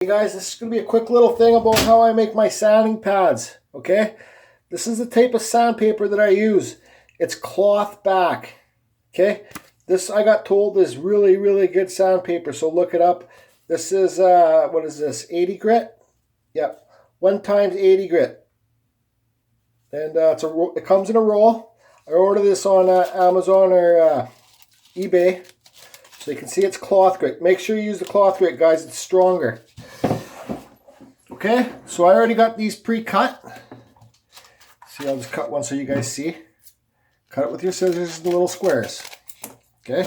Hey guys, this is going to be a quick little thing about how I make my sanding pads, okay? This is the type of sandpaper that I use. It's cloth back, okay? This, I got told, is really, really good sandpaper, so look it up. This is, what is this, 80 grit? Yep, 1 times 80 grit. And it comes in a roll. I ordered this on Amazon or eBay, so you can see it's cloth grit. Make sure you use the cloth grit, guys, it's stronger. Okay, so I already got these pre-cut. See, I'll just cut one so you guys see. Cut it with your scissors in little squares. Okay,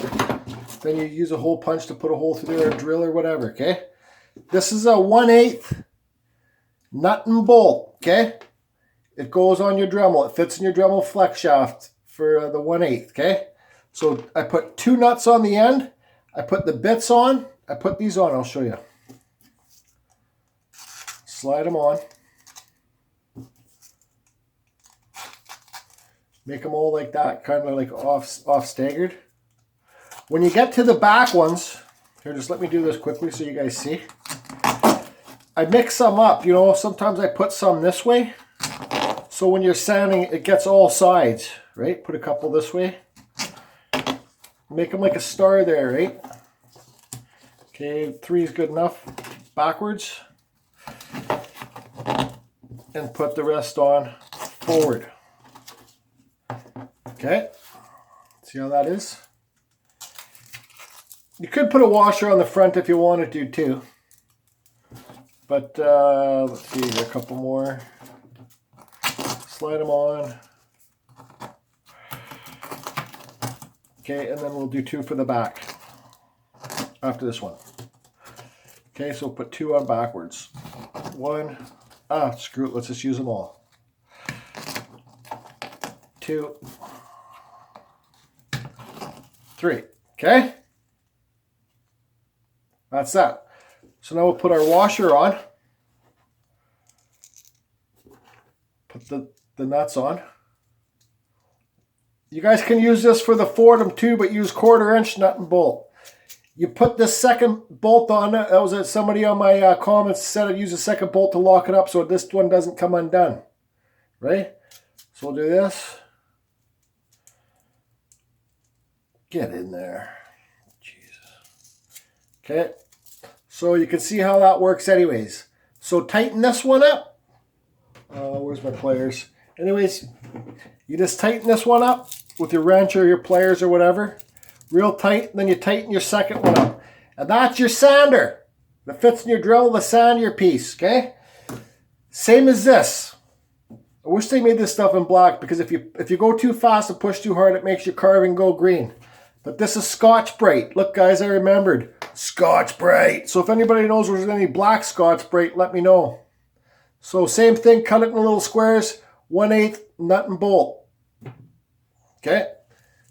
then you use a hole punch to put a hole through there, or a drill or whatever, okay? This is a 1/8 nut and bolt, okay? It goes on your Dremel. It fits in your Dremel flex shaft for the 1/8, okay? So I put 2 nuts on the end. I put the bits on. I put these on, I'll show you. Slide them on. Make them all like that, kind of like off staggered. When you get to the back ones, here, just let me do this quickly so you guys see. I mix some up, you know, sometimes I put some this way. So when you're sanding, it gets all sides, right? Put a couple this way. Make them like a star there, right? Okay, 3 is good enough. Backwards. And put the rest on forward. Okay, see how that is? You could put a washer on the front if you wanted to too. But let's see, a couple more. Slide them on. Okay, and then we'll do 2 for the back after this one. Okay, so put 2 on backwards. 1. Screw it, let's just use them all. 2, 3, okay? That's that. So now we'll put our washer on. Put the nuts on. You guys can use this for the Fordham too, but use 1/4" nut and bolt. You put this second bolt on. That was somebody on my comments said I'd use a second bolt to lock it up so this one doesn't come undone. Right? So we'll do this. Get in there. Jesus. Okay. So you can see how that works anyways. So tighten this one up. Where's my pliers? Anyways, you just tighten this one up with your wrench or your pliers or whatever. Real tight, then you tighten your second one up. And that's your sander. That fits in your drill to sand your piece, okay? Same as this. I wish they made this stuff in black because if you go too fast and push too hard, it makes your carving go green. But this is Scotch-Brite. Look guys, I remembered. Scotch-Brite. So if anybody knows there's any black Scotch-Brite, let me know. So same thing, cut it in little squares, 1/8 nut and bolt. Okay?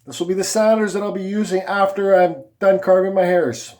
This will be the sanders that I'll be using after I'm done carving my hairs.